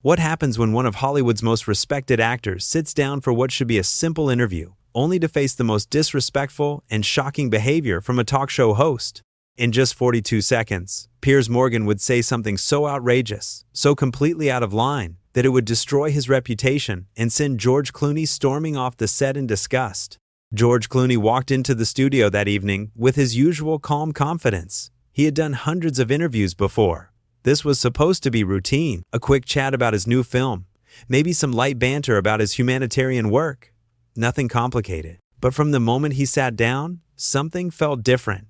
What happens when one of Hollywood's most respected actors sits down for what should be a simple interview, only to face the most disrespectful and shocking behavior from a talk show host? In just 42 seconds, Piers Morgan would say something so outrageous, so completely out of line, that it would destroy his reputation and send George Clooney storming off the set in disgust. George Clooney walked into the studio that evening with his usual calm confidence. He had done hundreds of interviews before. This was supposed to be routine, a quick chat about his new film, maybe some light banter about his humanitarian work. Nothing complicated. But from the moment he sat down, something felt different.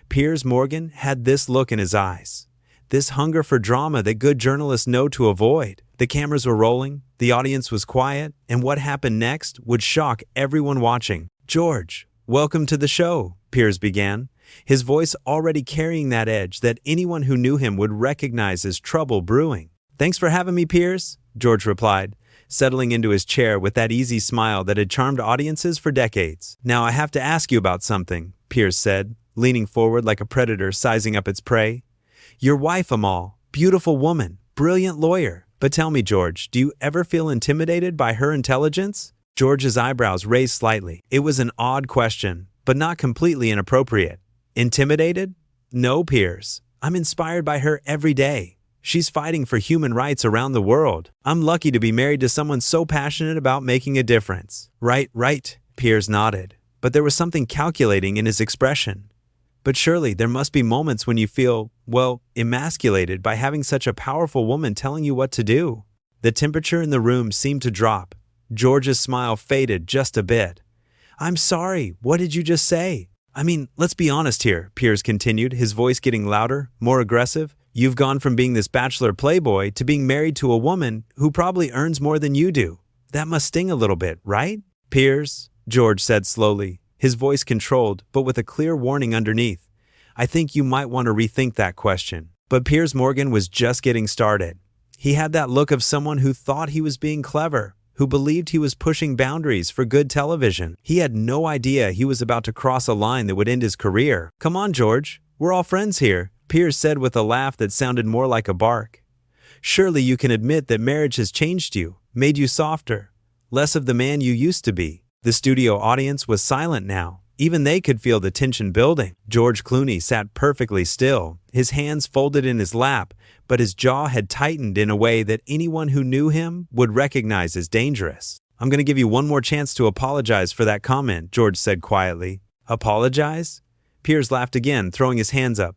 Piers Morgan had this look in his eyes, this hunger for drama that good journalists know to avoid. The cameras were rolling, the audience was quiet, and what happened next would shock everyone watching. "George, welcome to the show," Piers began, his voice already carrying that edge that anyone who knew him would recognize as trouble brewing. "Thanks for having me, Piers," George replied, settling into his chair with that easy smile that had charmed audiences for decades. "Now I have to ask you about something," Piers said, leaning forward like a predator sizing up its prey. "Your wife, Amal, beautiful woman, brilliant lawyer. But tell me, George, do you ever feel intimidated by her intelligence?" George's eyebrows raised slightly. It was an odd question, but not completely inappropriate. "Intimidated? No, Piers. I'm inspired by her every day. She's fighting for human rights around the world. I'm lucky to be married to someone so passionate about making a difference." Right, Piers nodded, but there was something calculating in his expression. "But surely there must be moments when you feel, well, emasculated by having such a powerful woman telling you what to do." The temperature in the room seemed to drop. George's smile faded just a bit. "I'm sorry, what did you just say? I mean, let's be honest here," Piers continued, his voice getting louder, more aggressive. "You've gone from being this bachelor playboy to being married to a woman who probably earns more than you do. That must sting a little bit, right?" "Piers," George said slowly, his voice controlled, but with a clear warning underneath, "I think you might want to rethink that question." But Piers Morgan was just getting started. He had that look of someone who thought he was being clever, who believed he was pushing boundaries for good television. He had no idea he was about to cross a line that would end his career. "Come on, George, we're all friends here," Piers said with a laugh that sounded more like a bark. "Surely you can admit that marriage has changed you, made you softer, less of the man you used to be." The studio audience was silent now. Even they could feel the tension building. George Clooney sat perfectly still, his hands folded in his lap, but his jaw had tightened in a way that anyone who knew him would recognize as dangerous. "I'm going to give you one more chance to apologize for that comment," George said quietly. "Apologize?" Piers laughed again, throwing his hands up.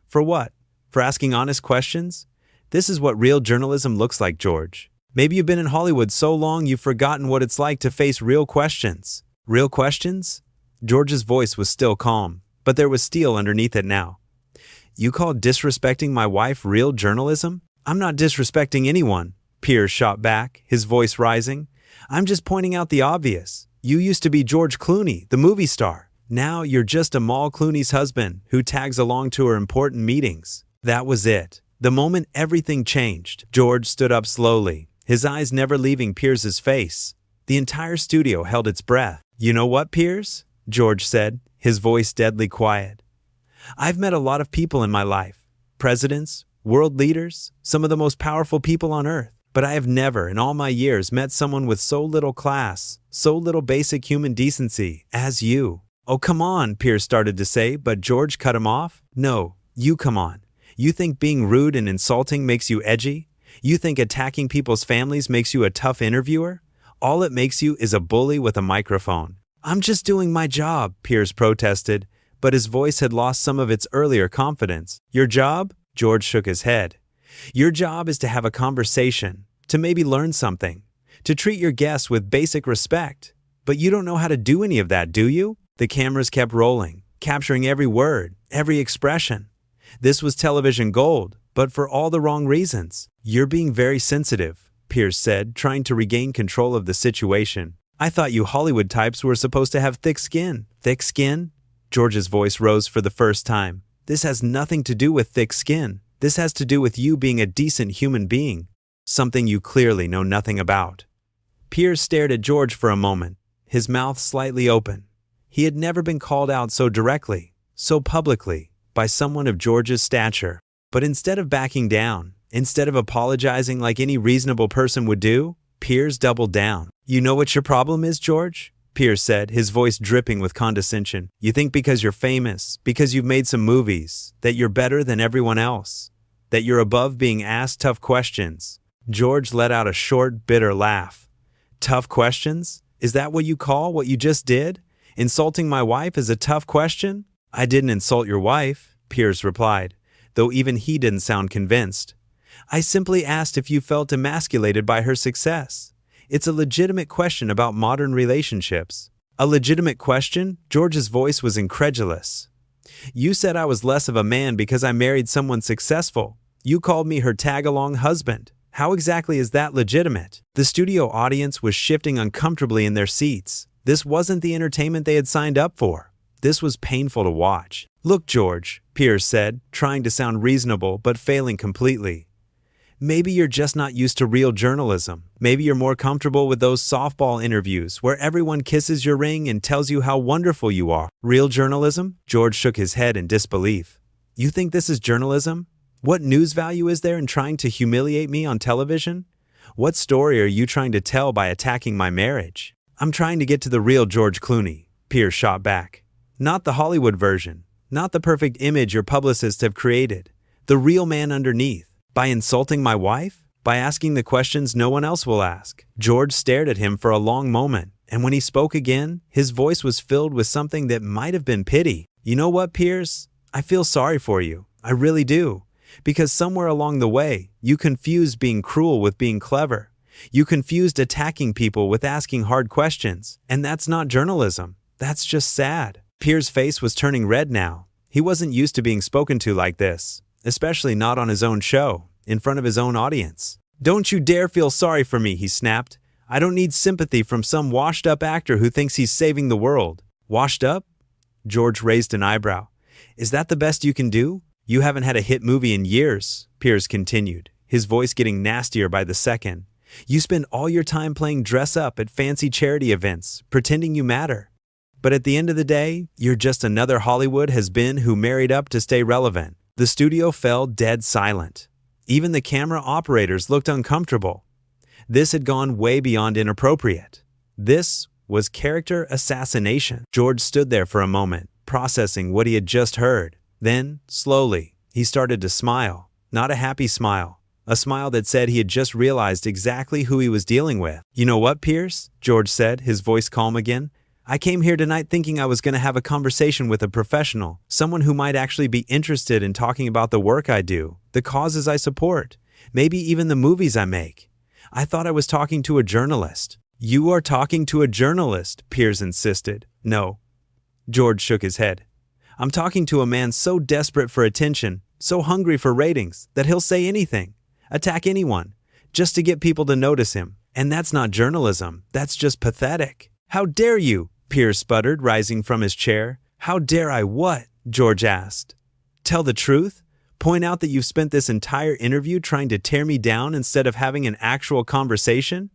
"For what? For asking honest questions? This is what real journalism looks like, George. Maybe you've been in Hollywood so long you've forgotten what it's like to face real questions." "Real questions?" George's voice was still calm, but there was steel underneath it now. "You call disrespecting my wife real journalism?" "I'm not disrespecting anyone," Piers shot back, his voice rising. "I'm just pointing out the obvious. You used to be George Clooney, the movie star. Now you're just Amal Clooney's husband who tags along to her important meetings." That was it. The moment everything changed, George stood up slowly, his eyes never leaving Piers's face. The entire studio held its breath. "You know what, Piers?" George said, his voice deadly quiet. "I've met a lot of people in my life. Presidents, world leaders, some of the most powerful people on earth. But I have never, in all my years, met someone with so little class, so little basic human decency as you." "Oh, come on," Piers started to say, but George cut him off. "No, you come on. You think being rude and insulting makes you edgy? You think attacking people's families makes you a tough interviewer? All it makes you is a bully with a microphone." "I'm just doing my job," Piers protested, but his voice had lost some of its earlier confidence. "Your job?" George shook his head. "Your job is to have a conversation, to maybe learn something, to treat your guests with basic respect. But you don't know how to do any of that, do you?" The cameras kept rolling, capturing every word, every expression. This was television gold, but for all the wrong reasons. "You're being very sensitive," Piers said, trying to regain control of the situation. "I thought you Hollywood types were supposed to have thick skin." "Thick skin?" George's voice rose for the first time. "This has nothing to do with thick skin. This has to do with you being a decent human being, something you clearly know nothing about." Piers stared at George for a moment, his mouth slightly open. He had never been called out so directly, so publicly, by someone of George's stature. But instead of backing down, Instead of apologizing like any reasonable person would do, Piers doubled down. "You know what your problem is, George?" Piers said, his voice dripping with condescension. "You think because you're famous, because you've made some movies, that you're better than everyone else, that you're above being asked tough questions." George let out a short, bitter laugh. "Tough questions? Is that what you call what you just did? Insulting my wife is a tough question?" "I didn't insult your wife," Piers replied, though even he didn't sound convinced. "I simply asked if you felt emasculated by her success. It's a legitimate question about modern relationships." "A legitimate question?" George's voice was incredulous. "You said I was less of a man because I married someone successful. You called me her tag-along husband. How exactly is that legitimate?" The studio audience was shifting uncomfortably in their seats. This wasn't the entertainment they had signed up for. This was painful to watch. "Look, George," Piers said, trying to sound reasonable but failing completely. "Maybe you're just not used to real journalism. Maybe you're more comfortable with those softball interviews where everyone kisses your ring and tells you how wonderful you are." "Real journalism?" George shook his head in disbelief. "You think this is journalism? What news value is there in trying to humiliate me on television? What story are you trying to tell by attacking my marriage?" "I'm trying to get to the real George Clooney," Piers shot back. "Not the Hollywood version. Not the perfect image your publicists have created. The real man underneath. By insulting my wife? By asking the questions no one else will ask?" George stared at him for a long moment, and when he spoke again, his voice was filled with something that might have been pity. "You know what, Piers? I feel sorry for you. I really do. Because somewhere along the way, you confused being cruel with being clever. You confused attacking people with asking hard questions. And that's not journalism. That's just sad." Piers' face was turning red now. He wasn't used to being spoken to like this, especially not on his own show, in front of his own audience. "Don't you dare feel sorry for me," he snapped. "I don't need sympathy from some washed-up actor who thinks he's saving the world." "Washed up?" George raised an eyebrow. "Is that the best you can do? You haven't had a hit movie in years," Piers continued, his voice getting nastier by the second. "You spend all your time playing dress-up at fancy charity events, pretending you matter. But at the end of the day, you're just another Hollywood has-been who married up to stay relevant." The studio fell dead silent. Even the camera operators looked uncomfortable. This had gone way beyond inappropriate. This was character assassination. George stood there for a moment, processing what he had just heard. Then, slowly, he started to smile. Not a happy smile. A smile that said he had just realized exactly who he was dealing with. "You know what, Piers?" George said, his voice calm again. "I came here tonight thinking I was going to have a conversation with a professional, someone who might actually be interested in talking about the work I do, the causes I support, maybe even the movies I make. I thought I was talking to a journalist." "You are talking to a journalist," Piers insisted. "No." George shook his head. "I'm talking to a man so desperate for attention, so hungry for ratings, that he'll say anything, attack anyone, just to get people to notice him. And that's not journalism, that's just pathetic." "How dare you?" Piers sputtered, rising from his chair. "How dare I what?" George asked. "Tell the truth? Point out that you've spent this entire interview trying to tear me down instead of having an actual conversation?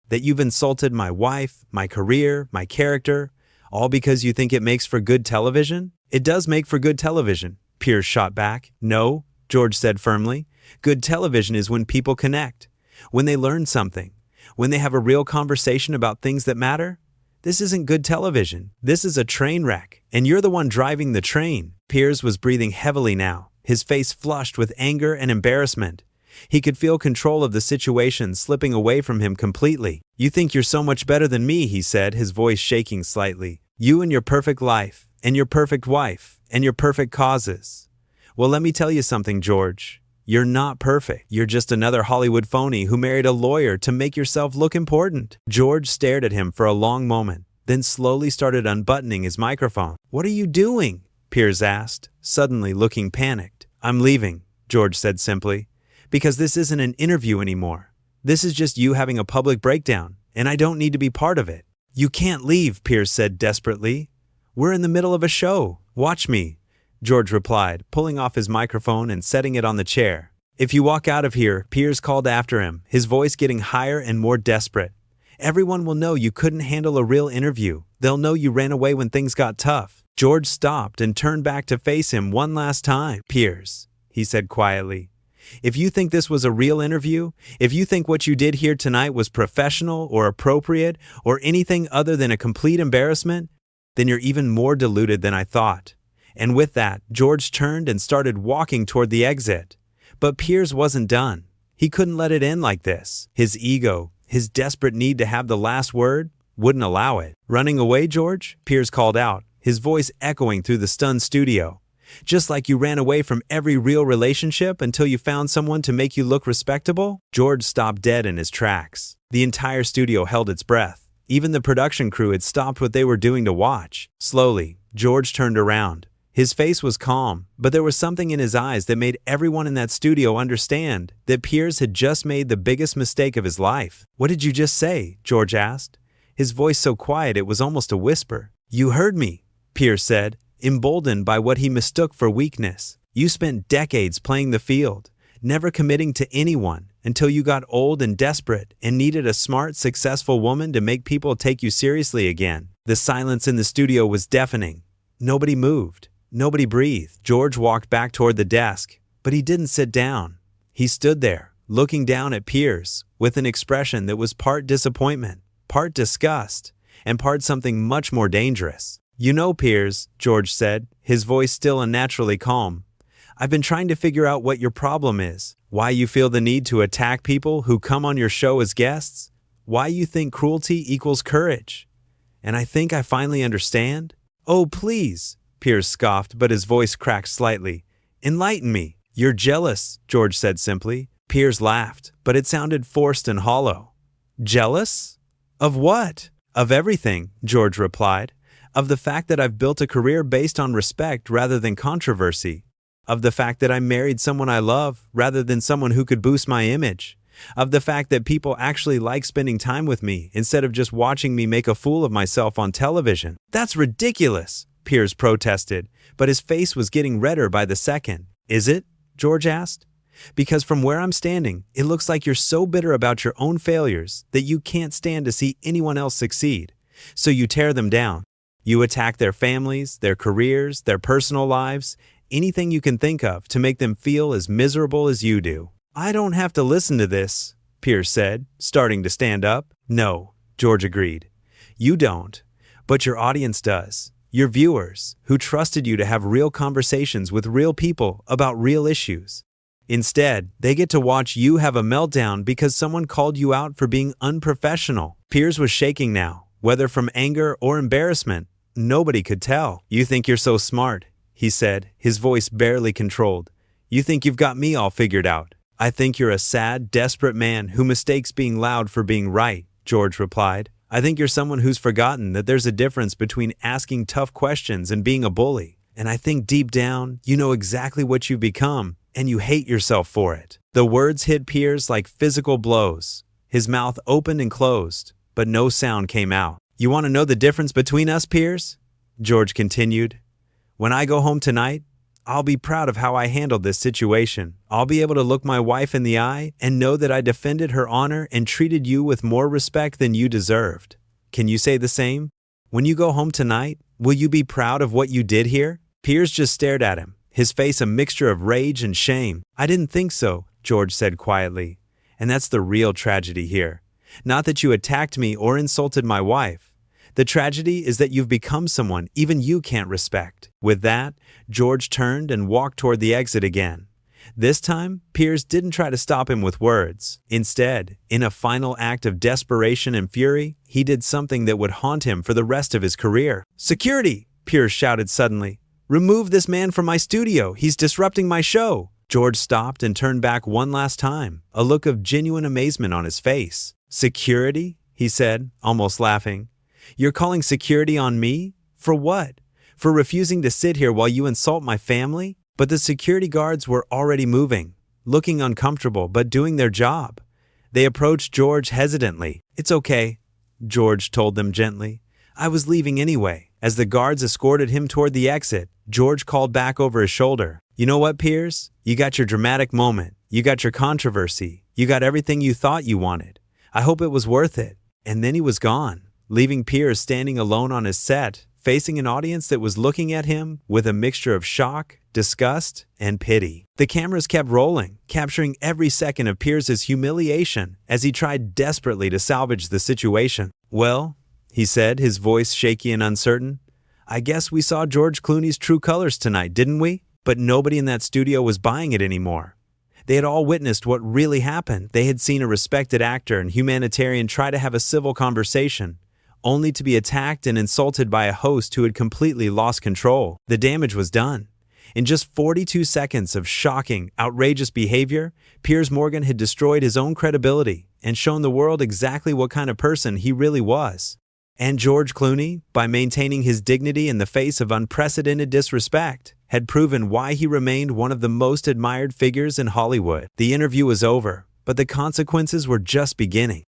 That you've insulted my wife, my career, my character, all because you think it makes for good television?" "It does make for good television," Piers shot back. "No," George said firmly. "Good television is when people connect, when they learn something, when they have a real conversation about things that matter. This isn't good television. This is a train wreck, and you're the one driving the train." Piers was breathing heavily now, his face flushed with anger and embarrassment. He could feel control of the situation slipping away from him completely. "You think you're so much better than me," he said, his voice shaking slightly. "You and your perfect life, and your perfect wife, and your perfect causes. Well, let me tell you something, George. You're not perfect. You're just another Hollywood phony who married a lawyer to make yourself look important." George stared at him for a long moment, then slowly started unbuttoning his microphone. "What are you doing?" Piers asked, suddenly looking panicked. "I'm leaving," George said simply, "because this isn't an interview anymore. This is just you having a public breakdown, and I don't need to be part of it." "You can't leave," Piers said desperately. "We're in the middle of a show. Watch me," George replied, pulling off his microphone and setting it on the chair. "If you walk out of here," Piers called after him, his voice getting higher and more desperate, "everyone will know you couldn't handle a real interview. They'll know you ran away when things got tough." George stopped and turned back to face him one last time. "Piers," he said quietly, If you think this was a real interview, if you think what you did here tonight was professional or appropriate or anything other than a complete embarrassment, then you're even more deluded than I thought." And with that, George turned and started walking toward the exit. But Piers wasn't done. He couldn't let it end like this. His ego, his desperate need to have the last word, wouldn't allow it. "Running away, George?" Piers called out, his voice echoing through the stunned studio. "Just like you ran away from every real relationship until you found someone to make you look respectable?" George stopped dead in his tracks. The entire studio held its breath. Even the production crew had stopped what they were doing to watch. Slowly, George turned around. His face was calm, but there was something in his eyes that made everyone in that studio understand that Piers had just made the biggest mistake of his life. "What did you just say?" George asked, his voice so quiet it was almost a whisper. "You heard me," Piers said, emboldened by what he mistook for weakness. "You spent decades playing the field, never committing to anyone until you got old and desperate and needed a smart, successful woman to make people take you seriously again." The silence in the studio was deafening. Nobody moved. Nobody breathed. George walked back toward the desk, but he didn't sit down. He stood there, looking down at Piers, with an expression that was part disappointment, part disgust, and part something much more dangerous. "You know, Piers," George said, his voice still unnaturally calm, "I've been trying to figure out what your problem is, why you feel the need to attack people who come on your show as guests, why you think cruelty equals courage. And I think I finally understand." "Oh, please," Piers scoffed, but his voice cracked slightly. "Enlighten me." "You're jealous," George said simply. Piers laughed, but it sounded forced and hollow. "Jealous? Of what?" "Of everything," George replied. "Of the fact that I've built a career based on respect rather than controversy. Of the fact that I married someone I love rather than someone who could boost my image. Of the fact that people actually like spending time with me instead of just watching me make a fool of myself on television." "That's ridiculous," Piers protested, but his face was getting redder by the second. "Is it?" George asked. "Because from where I'm standing, it looks like you're so bitter about your own failures that you can't stand to see anyone else succeed. So you tear them down. You attack their families, their careers, their personal lives, anything you can think of to make them feel as miserable as you do." "I don't have to listen to this," Piers said, starting to stand up. "No," George agreed. "You don't, but your audience does. Your viewers, who trusted you to have real conversations with real people about real issues. Instead, they get to watch you have a meltdown because someone called you out for being unprofessional." Piers was shaking now, whether from anger or embarrassment. Nobody could tell. "You think you're so smart," he said, his voice barely controlled. "You think you've got me all figured out." "I think you're a sad, desperate man who mistakes being loud for being right," George replied. "I think you're someone who's forgotten that there's a difference between asking tough questions and being a bully. And I think deep down, you know exactly what you've become, and you hate yourself for it." The words hit Piers like physical blows. His mouth opened and closed, but no sound came out. "You want to know the difference between us, Piers?" George continued. "When I go home tonight, I'll be proud of how I handled this situation. I'll be able to look my wife in the eye and know that I defended her honor and treated you with more respect than you deserved. Can you say the same? When you go home tonight, will you be proud of what you did here?" Piers just stared at him, his face a mixture of rage and shame. "I didn't think so," George said quietly. "And that's the real tragedy here. Not that you attacked me or insulted my wife. The tragedy is that you've become someone even you can't respect." With that, George turned and walked toward the exit again. This time, Piers didn't try to stop him with words. Instead, in a final act of desperation and fury, he did something that would haunt him for the rest of his career. "Security!" Piers shouted suddenly. "Remove this man from my studio! He's disrupting my show!" George stopped and turned back one last time, a look of genuine amazement on his face. "Security?" he said, almost laughing. "You're calling security on me? For what? For refusing to sit here while you insult my family?" But the security guards were already moving, looking uncomfortable but doing their job. They approached George hesitantly. "It's okay," George told them gently. "I was leaving anyway." As the guards escorted him toward the exit, George called back over his shoulder. "You know what, Piers? You got your dramatic moment. You got your controversy. You got everything you thought you wanted. I hope it was worth it." And then he was gone, leaving Piers standing alone on his set, facing an audience that was looking at him with a mixture of shock, disgust, and pity. The cameras kept rolling, capturing every second of Piers' humiliation as he tried desperately to salvage the situation. "Well," he said, his voice shaky and uncertain, "I guess we saw George Clooney's true colors tonight, didn't we?" But nobody in that studio was buying it anymore. They had all witnessed what really happened. They had seen a respected actor and humanitarian try to have a civil conversation, only to be attacked and insulted by a host who had completely lost control. The damage was done. In just 42 seconds of shocking, outrageous behavior, Piers Morgan had destroyed his own credibility and shown the world exactly what kind of person he really was. And George Clooney, by maintaining his dignity in the face of unprecedented disrespect, had proven why he remained one of the most admired figures in Hollywood. The interview was over, but the consequences were just beginning.